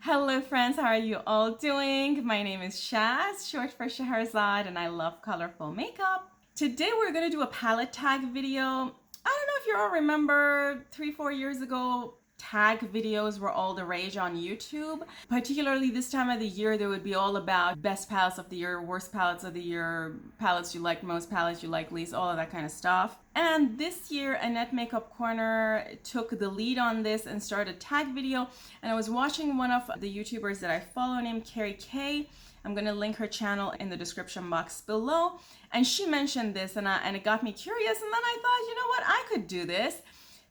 Hello friends, how are you all doing? My name is Shaz, short for Shahrazad, and I love colorful makeup. Today we're going to do a palette tag video. I don't know if you all remember 3-4 years ago, tag videos were all the rage on YouTube. Particularly this time of the year, they would be all about best palettes of the year, worst palettes of the year, palettes you like most, palettes you like least, all of that kind of stuff. And this year, Annette Makeup Corner took the lead on this and started a tag video. And I was watching one of the YouTubers that I follow named Kerry K. I'm going to link her channel in the description box below. And she mentioned this and it got me curious. And then I thought, you know what, I could do this.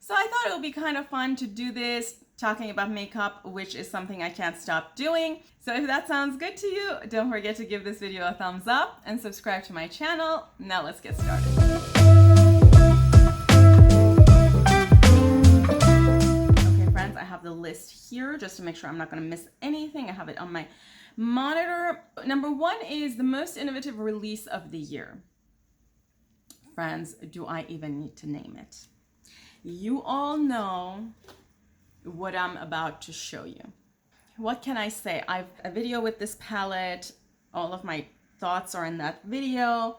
So I thought it would be kind of fun to do this, talking about makeup, which is something I can't stop doing. So if that sounds good to you, don't forget to give this video a thumbs up and subscribe to my channel. Now let's get started. Okay friends, I have the list here just to make sure I'm not going to miss anything. I have it on my monitor. Number 1 is the most innovative release of the year. Friends, do I even need to name it? You all know what I'm about to show you. What can I say? I've a video with this palette. All of my thoughts are in that video,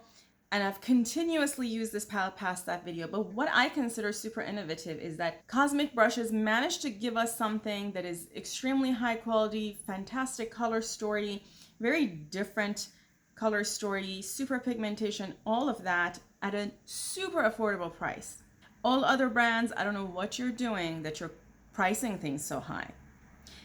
and I've continuously used this palette past that video. But what I consider super innovative is that Cosmic Brushes managed to give us something that is extremely high quality, fantastic color story, very different color story, super pigmentation, all of that at a super affordable price. All other brands, I don't know what you're doing that you're pricing things so high.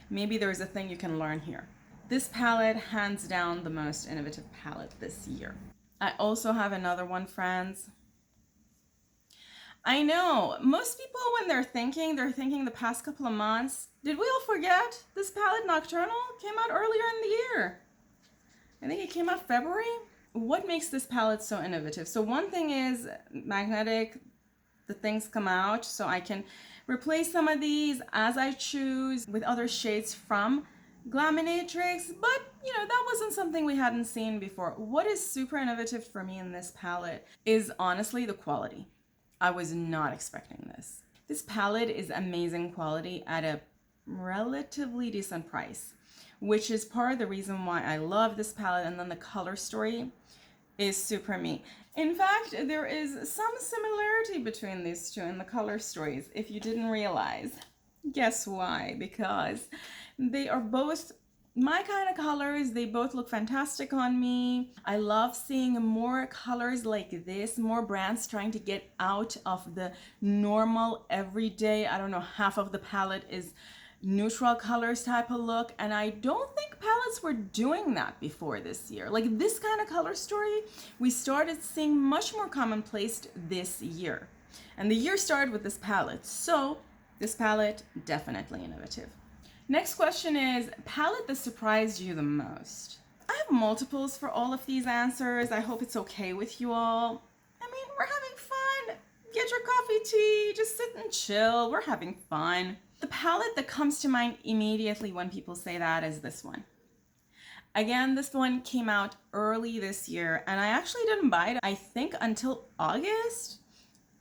Maybe there's a thing you can learn here. This palette, hands down, the most innovative palette this year. I also have another one, friends. I know, most people when they're thinking the past couple of months, did we all forget this palette Nocturnal came out earlier in the year? I think it came out February. What makes this palette so innovative? So one thing is magnetic. The things come out, so I can replace some of these as I choose with other shades from Glaminatrix, but you know, that wasn't something we hadn't seen before. What is super innovative for me in this palette is honestly the quality. I was not expecting this. This palette is amazing quality at a relatively decent price, which is part of the reason why I love this palette. And then the color story is super me. In fact, there is some similarity between these two in the color stories, if you didn't realize. Guess why? Because they are both my kind of colors. They both look fantastic on me. I love seeing more colors like this, more brands trying to get out of the normal everyday, I don't know, half of the palette is neutral colors type of look, and I don't think palettes were doing that before this year. Like this kind of color story we started seeing much more commonplace this year, and the year started with this palette. So this palette, definitely innovative. Next question is palette that surprised you the most. I have multiples for all of these answers. I hope it's okay with you all. I mean, we're having fun. Get your coffee, tea, just sit and chill. We're having fun. The palette that comes to mind immediately when people say that is this one. Again, this one came out early this year, and I actually didn't buy it, I think, until August.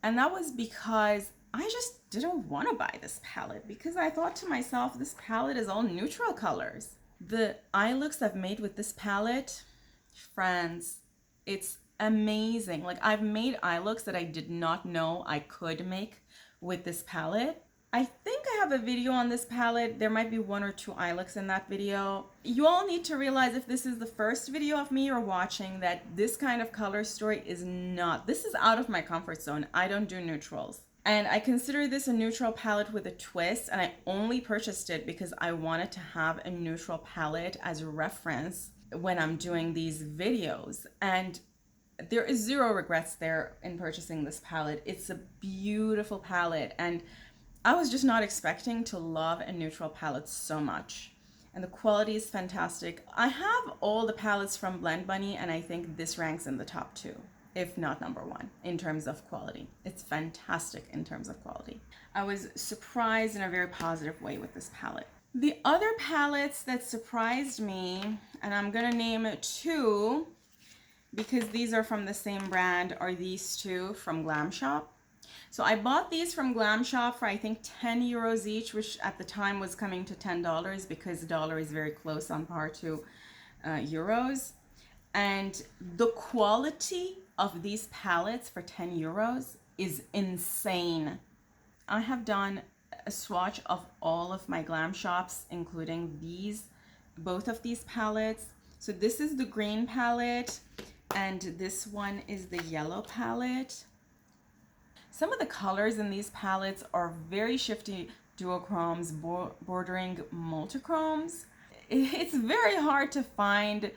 And that was because I just didn't want to buy this palette, because I thought to myself, this palette is all neutral colors. The eye looks I've made with this palette, friends, it's amazing. Like, I've made eye looks that I did not know I could make with this palette. I think I have a video on this palette. There might be 1 or 2 eye looks in that video. You all need to realize, if this is the first video of me you're watching, that this kind of color story is not, this is out of my comfort zone. I don't do neutrals. And I consider this a neutral palette with a twist, and I only purchased it because I wanted to have a neutral palette as a reference when I'm doing these videos. And there is zero regrets there in purchasing this palette. It's a beautiful palette, and I was just not expecting to love a neutral palette so much. And the quality is fantastic. I have all the palettes from Blend Bunny, and I think this ranks in the top 2, if not number 1, in terms of quality. It's fantastic in terms of quality. I was surprised in a very positive way with this palette. The other palettes that surprised me, and I'm gonna name 2, because these are from the same brand, are these 2 from Glam Shop. So I bought these from Glam Shop for I think 10 euros each, which at the time was coming to $10 because the dollar is very close on par to euros. And the quality of these palettes for 10 euros is insane. I have done a swatch of all of my Glam Shops, including both of these palettes. So this is the green palette, and this one is the yellow palette. Some of the colors in these palettes are very shifty duochromes bordering multichromes. It's very hard to find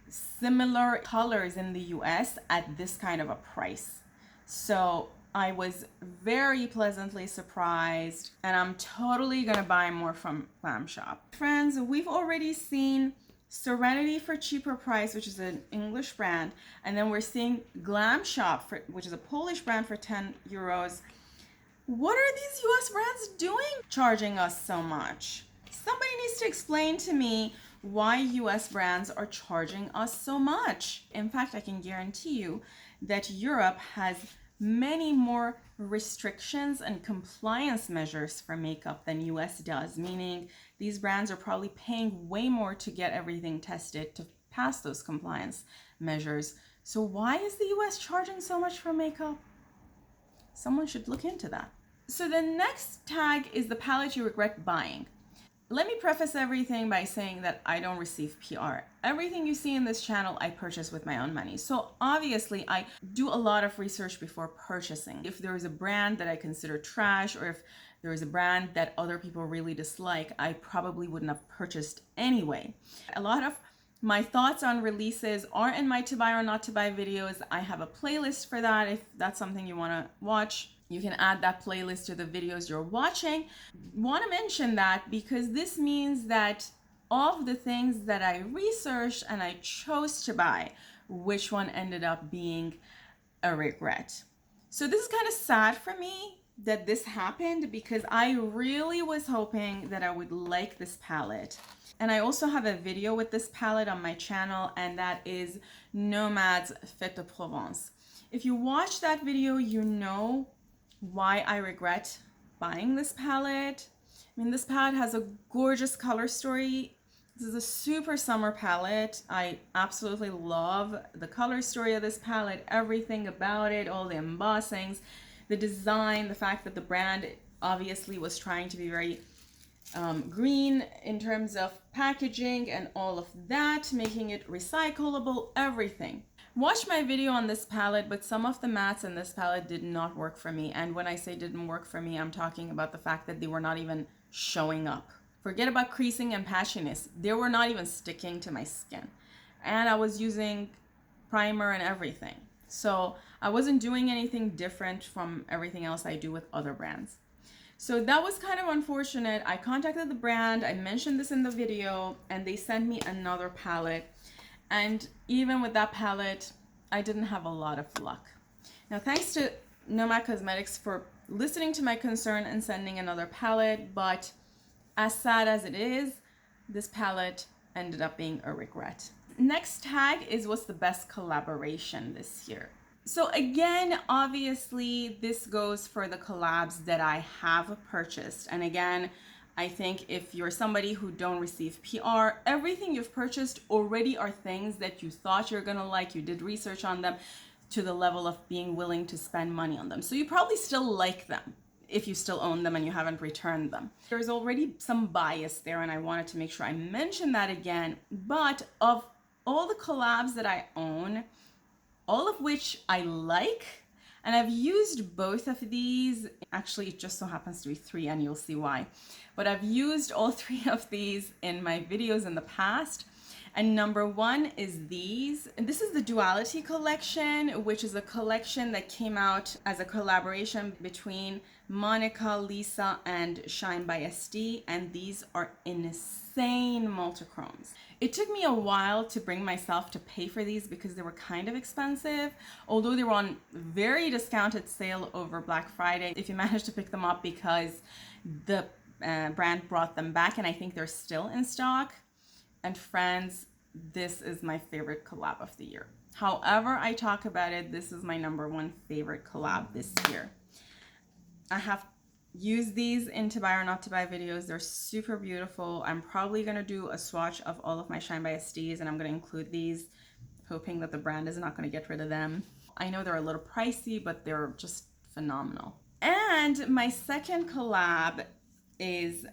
similar colors in the US at this kind of a price. So I was very pleasantly surprised, and I'm totally gonna buy more from Glam Shop. Friends, we've already seen Serenity for cheaper price, which is an English brand, and then we're seeing Glam Shop, which is a Polish brand, for 10 euros. What are these US brands doing charging us so much? Somebody needs to explain to me why US brands are charging us so much. In fact, I can guarantee you that Europe has many more restrictions and compliance measures for makeup than US does, meaning these brands are probably paying way more to get everything tested to pass those compliance measures. So why is the US charging so much for makeup? Someone should look into that. So the next tag is the palette you regret buying. Let me preface everything by saying that I don't receive PR. Everything you see in this channel, I purchase with my own money. So obviously, I do a lot of research before purchasing. If there is a brand that I consider trash, or if there is a brand that other people really dislike, I probably wouldn't have purchased anyway. A lot of my thoughts on releases are in my to buy or not to buy videos. I have a playlist for that. If that's something you want to watch, you can add that playlist to the videos you're watching. Want to mention that because this means that of the things that I researched and I chose to buy, which one ended up being a regret. So this is kind of sad for me that this happened because I really was hoping that I would like this palette. And I also have a video with this palette on my channel, and that is Nomad's Fête de Provence. If you watch that video, you know why I regret buying this palette. I mean, this palette has a gorgeous color story. This is a super summer palette. I absolutely love the color story of this palette, everything about it, all the embossings, the design, the fact that the brand obviously was trying to be very green in terms of packaging and all of that, making it recyclable, everything. Watch my video on this palette, but some of the mattes in this palette did not work for me. And when I say didn't work for me, I'm talking about the fact that they were not even showing up. Forget about creasing and patchiness. They were not even sticking to my skin. And I was using primer and everything. So I wasn't doing anything different from everything else I do with other brands. So that was kind of unfortunate. I contacted the brand, I mentioned this in the video, and they sent me another palette. And even with that palette, I didn't have a lot of luck. Now, thanks to Nomad Cosmetics for listening to my concern and sending another palette, but as sad as it is, this palette ended up being a regret. Next tag is what's the best collaboration this year. So again, obviously, this goes for the collabs that I have purchased. And again, I think if you're somebody who don't receive PR, everything you've purchased already are things that you thought you're gonna like, you did research on them to the level of being willing to spend money on them. So you probably still like them if you still own them and you haven't returned them. There's already some bias there, and I wanted to make sure I mention that again. But of all the collabs that I own, all of which I like, and I've used both of these. Actually, it just so happens to be 3, and you'll see why. But I've used all 3 of these in my videos in the past. And number 1 is these. And this is the Duality collection, which is a collection that came out as a collaboration between Monica, Lisa, and Shine by SD. And these are insane multichromes. It took me a while to bring myself to pay for these because they were kind of expensive, although they were on very discounted sale over Black Friday. If you managed to pick them up, because the brand brought them back, and I think they're still in stock. And friends, this is my favorite collab of the year. However I talk about it, this is my number 1 favorite collab this year. I have used these in to buy or not to buy videos. They're super beautiful. I'm probably going to do a swatch of all of my Shine by Estes, and I'm going to include these, hoping that the brand is not going to get rid of them. I know they're a little pricey, but they're just phenomenal. And my second collab is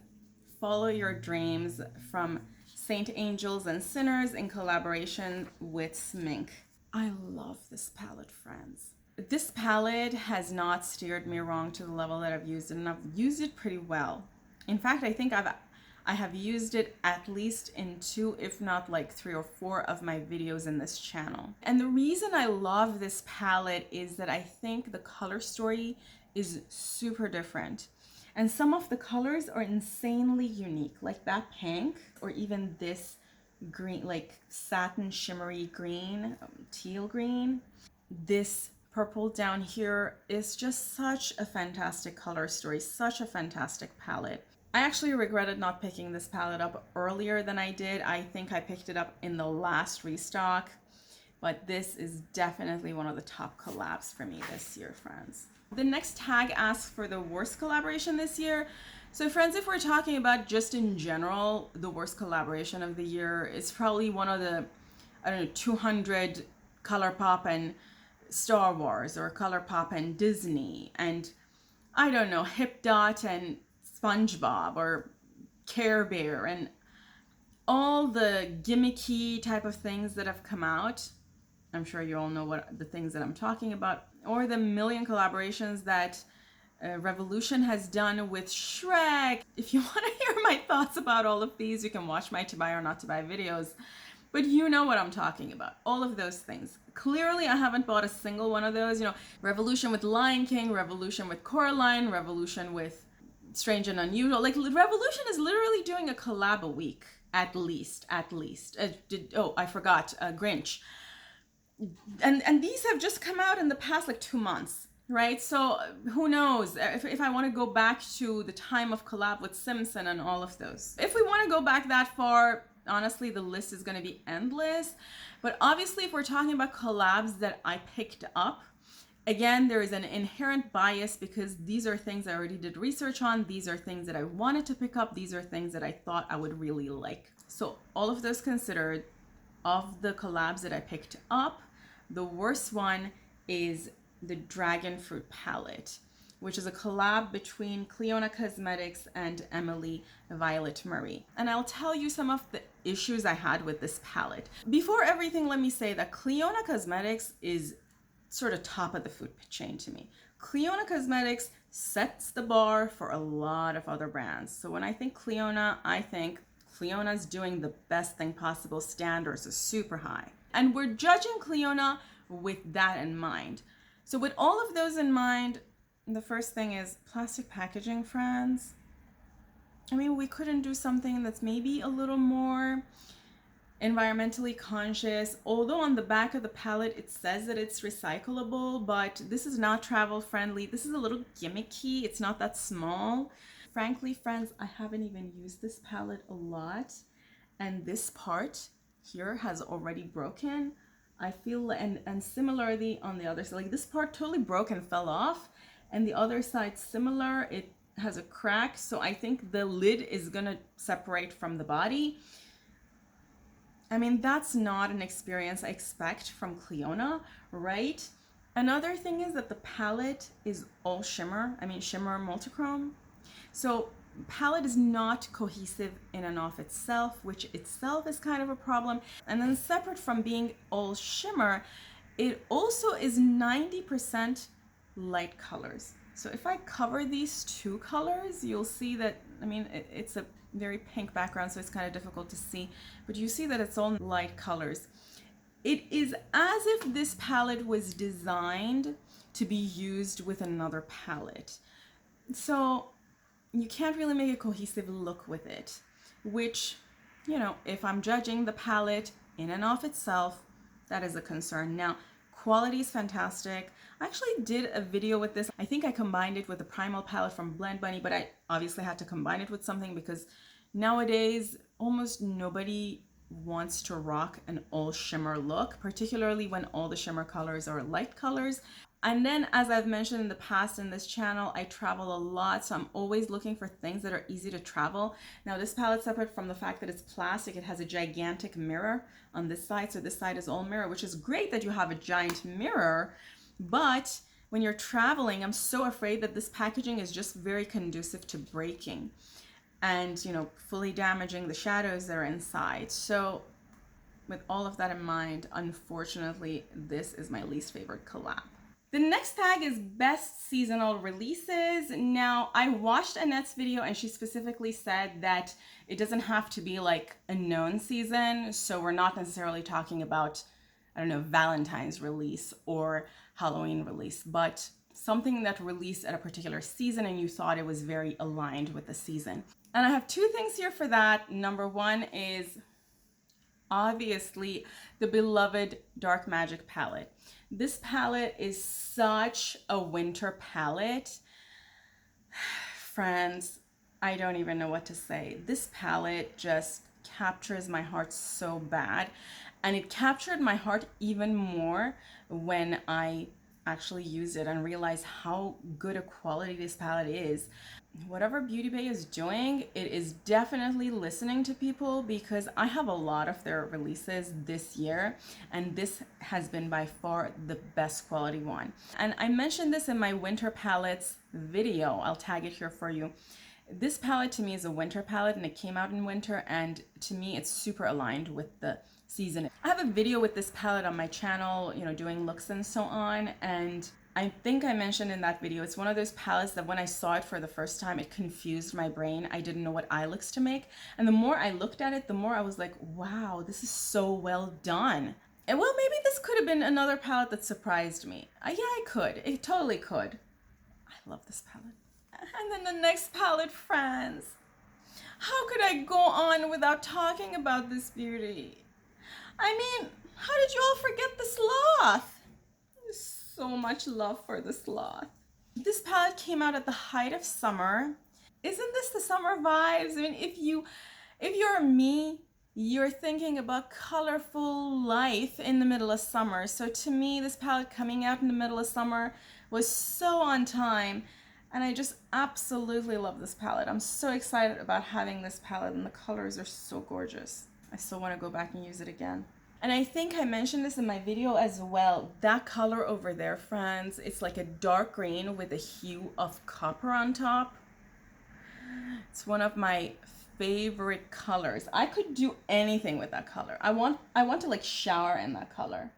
Follow Your Dreams from Saint Angels and Sinners in collaboration with Smink. I love this palette, friends. This palette has not steered me wrong to the level that I've used it, and I've used it pretty well. In fact, I think I have used it at least in 2, if not like 3 or 4 of my videos in this channel. And the reason I love this palette is that I think the color story is super different. And some of the colors are insanely unique, like that pink, or even this green, like satin shimmery green, teal green. This purple down here is just such a fantastic color story, such a fantastic palette. I actually regretted not picking this palette up earlier than I did. I think I picked it up in the last restock, but this is definitely one of the top collabs for me this year, friends. The next tag asks for the worst collaboration this year. So friends, if we're talking about just in general, the worst collaboration of the year, it's probably one of the, I don't know, 200 ColourPop and Star Wars, or ColourPop and Disney, and I don't know, Hip Dot and SpongeBob, or Care Bear, and all the gimmicky type of things that have come out. I'm sure you all know what the things that I'm talking about, or the million collaborations that Revolution has done with Shrek. If you want to hear my thoughts about all of these, you can watch my to buy or not to buy videos, but you know what I'm talking about. All of those things. Clearly, I haven't bought a single one of those. You know, Revolution with Lion King, Revolution with Coraline, Revolution with Strange and Unusual. Like, Revolution is literally doing a collab a week, at least. I forgot, Grinch. And these have just come out in the past like 2 months, right? So who knows if I want to go back to the time of collab with Simpson and all of those. If we want to go back that far, honestly, the list is going to be endless. But obviously, if we're talking about collabs that I picked up, again, there is an inherent bias because these are things I already did research on. These are things that I wanted to pick up. These are things that I thought I would really like. So all of those considered, of the collabs that I picked up, the worst one is the Dragon Fruit palette, which is a collab between Clionadh Cosmetics and Emily Violet Murray. And I'll tell you some of the issues I had with this palette. Before everything, let me say that Clionadh Cosmetics is sort of top of the food chain to me. Clionadh Cosmetics sets the bar for a lot of other brands. So when I think Clionadh, I think Clionadh's doing the best thing possible. Standards are super high. And we're judging Clionadh with that in mind. So with all of those in mind, the first thing is plastic packaging, friends. I mean, we couldn't do something that's maybe a little more environmentally conscious. Although on the back of the palette, it says that it's recyclable, but this is not travel friendly. This is a little gimmicky. It's not that small. Frankly, friends, I haven't even used this palette a lot. And this part here has already broken. I feel, and similarly on the other side, like this part totally broke and fell off, and the other side similar, it has a crack. So I think the lid is gonna separate from the body. I mean, that's not an experience I expect from Clionadh, right? Another thing is that the palette is all shimmer. I mean, shimmer multichrome. So palette is not cohesive in and of itself, which itself is kind of a problem. And then separate from being all shimmer, it also is 90% light colors. So if I cover these 2 colors, you'll see that, I mean, it's a very pink background, so it's kind of difficult to see, but you see that it's all light colors. It is as if this palette was designed to be used with another palette. So you can't really make a cohesive look with it, which, you know, if I'm judging the palette in and of itself, that is a concern. Now, quality is fantastic. I actually did a video with this. I think I combined it with the Primal palette from Blend Bunny, but I obviously had to combine it with something because nowadays almost nobody wants to rock an all shimmer look, particularly when all the shimmer colors are light colors. And then, as I've mentioned in the past in this channel, I travel a lot, so I'm always looking for things that are easy to travel. Now, this palette, separate from the fact that it's plastic, it has a gigantic mirror on this side, so this side is all mirror, which is great that you have a giant mirror, but when you're traveling, I'm so afraid that this packaging is just very conducive to breaking and, you know, fully damaging the shadows that are inside. So with all of that in mind, unfortunately, this is my least favorite collab. The next tag is best seasonal releases. Now, I watched Annette's video and she specifically said that it doesn't have to be like a known season. So we're not necessarily talking about, I don't know, Valentine's release or Halloween release, but something that released at a particular season and you thought it was very aligned with the season. And I have two things here for that. Number one is obviously the beloved Dark Magic palette. This palette is such a winter palette. Friends, I don't even know what to say. This palette just captures my heart so bad. And it captured my heart even more when I actually used it and realized how good a quality this palette is. Whatever Beauty Bay is doing, it is definitely listening to people, because I have a lot of their releases this year and this has been by far the best quality one. And I mentioned this in my winter palettes video. I'll tag it here for you. This palette to me is a winter palette and it came out in winter, and to me it's super aligned with the season. I have a video with this palette on my channel, you know, doing looks and so on, and I think I mentioned in that video, it's one of those palettes that when I saw it for the first time, it confused my brain. I didn't know what eye looks to make. And the more I looked at it, the more I was like, wow, this is so well done. And well, maybe this could have been another palette that surprised me. Yeah, I could. It totally could. I love this palette. And then the next palette, friends. How could I go on without talking about this beauty? I mean, how did you all forget the sloth? So much love for the sloth. This palette came out at the height of summer. Isn't this the summer vibes? I mean, if you're me, you're thinking about colorful life in the middle of summer. So to me, this palette coming out in the middle of summer was so on time. And I just absolutely love this palette. I'm so excited about having this palette, and the colors are so gorgeous. I still want to go back and use it again. And I think I mentioned this in my video as well. That color over there, friends, it's like a dark green with a hue of copper on top. It's one of my favorite colors. I could do anything with that color. I want to like shower in that color.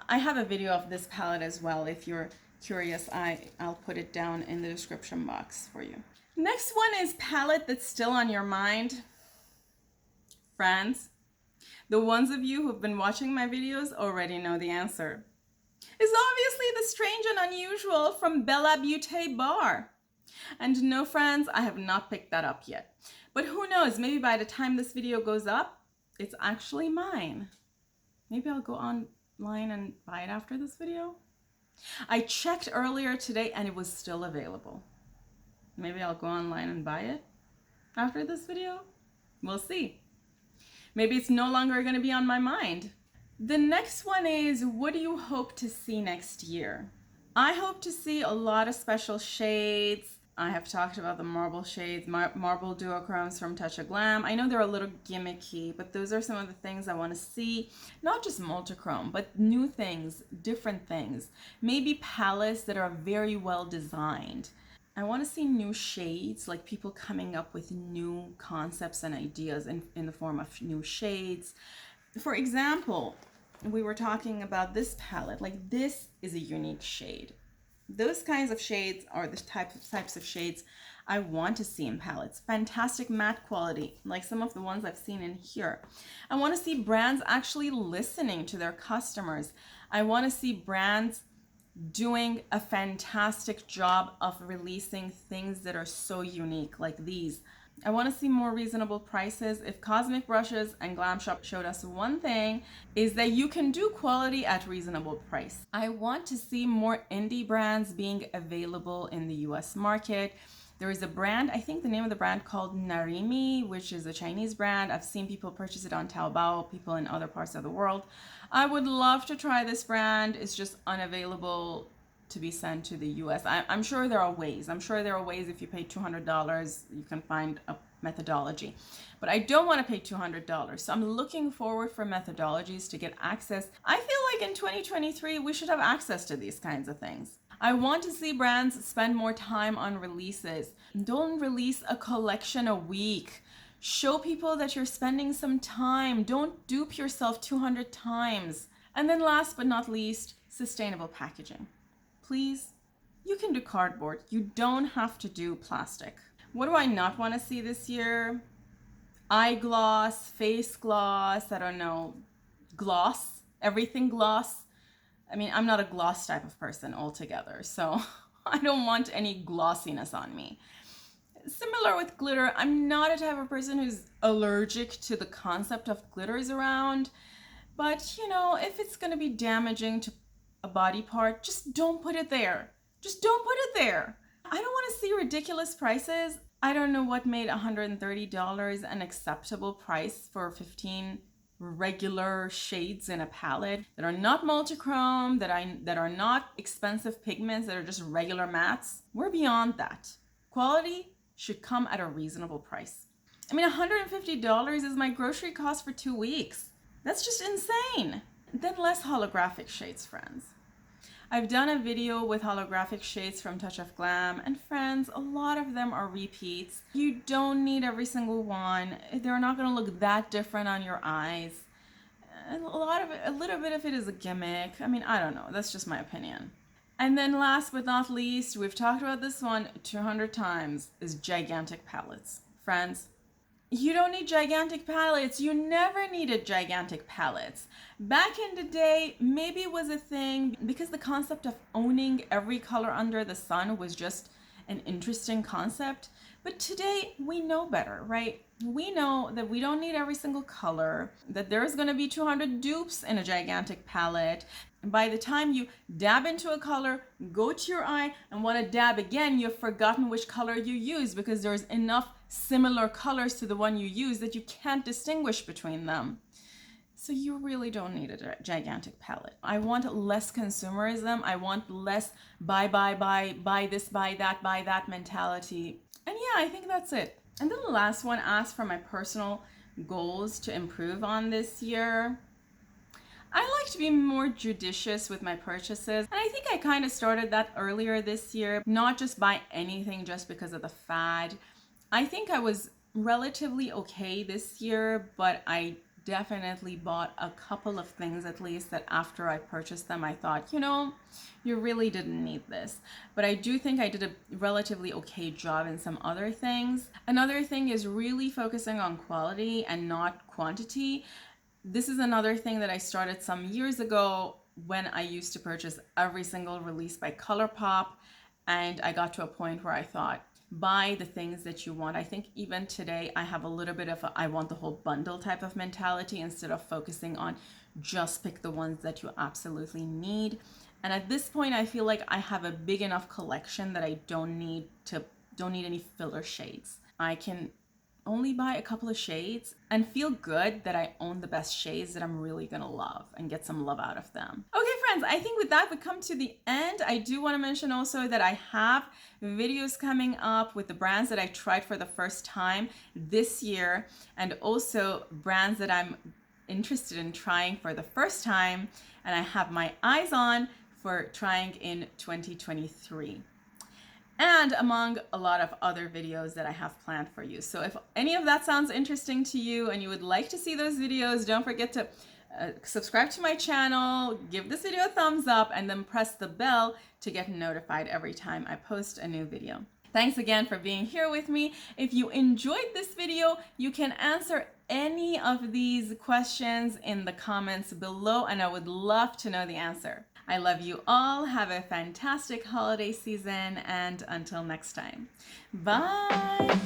I have a video of this palette as well. If you're curious, I'll put it down in the description box for you. Next one is palette that's still on your mind. Friends, the ones of you who've been watching my videos already know the answer. It's obviously the Strange and Unusual from Bella Beauté Bar. And no, friends, I have not picked that up yet. But who knows, maybe by the time this video goes up, it's actually mine. Maybe I'll go online and buy it after this video. I checked earlier today and it was still available. Maybe I'll go online and buy it after this video. We'll see. Maybe it's no longer going to be on my mind. The next one is, what do you hope to see next year? I hope to see a lot of special shades. I have talked about the marble shades, marble duochromes from Touch of Glam. I know they're a little gimmicky, but those are some of the things I want to see. Not just multichrome, but new things, different things. Maybe palettes that are very well designed. I want to see new shades, like people coming up with new concepts and ideas in the form of new shades. For example, we were talking about this palette. Like, this is a unique shade. Those kinds of shades are the types of shades I want to see in palettes. Fantastic matte quality, like some of the ones I've seen in here. I want to see brands actually listening to their customers. I want to see brands doing a fantastic job of releasing things that are so unique, like these. I want to see more reasonable prices. If Cosmic Brushes and Glam Shop showed us one thing, is that you can do quality at reasonable price. I want to see more indie brands being available in the US market. There is a brand, I think the name of the brand called Narimi, which is a Chinese brand. I've seen people purchase it on Taobao, people in other parts of the world. I would love to try this brand. It's just unavailable to be sent to the US. I'm sure there are ways. I'm sure there are ways. If you pay $200, you can find a methodology. But I don't want to pay $200. So I'm looking forward for methodologies to get access. I feel like in 2023, we should have access to these kinds of things. I want to see brands spend more time on releases. Don't release a collection a week. Show people that you're spending some time. Don't dupe yourself 200 times. And then last but not least, sustainable packaging. Please, you can do cardboard. You don't have to do plastic. What do I not want to see this year? Eye gloss, face gloss, I don't know, gloss, everything gloss. I mean, I'm not a gloss type of person altogether, so I don't want any glossiness on me. Similar with glitter, I'm not a type of person who's allergic to the concept of glitters around, but you know, if it's going to be damaging to a body part, just don't put it there. Just don't put it there. I don't want to see ridiculous prices. I don't know what made $130 an acceptable price for 15 regular shades in a palette that are not multichrome, that are not expensive pigments, that are just regular mattes. We're beyond that. Quality should come at a reasonable price. I mean, $150 is my grocery cost for 2 weeks. That's just insane. Then less holographic shades, friends. I've done a video with holographic shades from Touch of Glam, and friends, a lot of them are repeats. You don't need every single one. They're not going to look that different on your eyes. A little bit of it is a gimmick. I mean, I don't know. That's just my opinion. And then last but not least, we've talked about this one 200 times, is gigantic palettes. Friends, you don't need gigantic palettes. You never needed gigantic palettes. Back in the day, maybe it was a thing because the concept of owning every color under the sun was just an interesting concept. But today, we know better, right? We know that we don't need every single color, that there's going to be 200 dupes in a gigantic palette. And by the time you dab into a color, go to your eye and want to dab again, you've forgotten which color you used because there's enough similar colors to the one you use that you can't distinguish between them. So you really don't need a gigantic palette. I want less consumerism. I want less buy this, buy that mentality. And yeah, I think that's it. And then the last one asks for my personal goals to improve on this year. I like to be more judicious with my purchases. And I think I kind of started that earlier this year, not just buy anything just because of the fad. I think I was relatively okay this year, but I definitely bought a couple of things at least that after I purchased them, I thought, you know, you really didn't need this. But I do think I did a relatively okay job in some other things. Another thing is really focusing on quality and not quantity. This is another thing that I started some years ago when I used to purchase every single release by ColourPop, and I got to a point where I thought, buy the things that you want. I think even today I have a little bit of a I want the whole bundle type of mentality instead of focusing on just pick the ones that you absolutely need. And at this point I feel like I have a big enough collection that I don't need any filler shades. I can only buy a couple of shades and feel good that I own the best shades that I'm really gonna love and get some love out of them. Okay friends, I think with that we come to the end. I do want to mention also that I have videos coming up with the brands that I tried for the first time this year, and also brands that I'm interested in trying for the first time and I have my eyes on for trying in 2023. And among a lot of other videos that I have planned for you. So if any of that sounds interesting to you and you would like to see those videos, don't forget to subscribe to my channel, give this video a thumbs up, and then press the bell to get notified every time I post a new video. Thanks again for being here with me. If you enjoyed this video, you can answer any of these questions in the comments below, and I would love to know the answer. I love you all. Have a fantastic holiday season, and until next time, bye.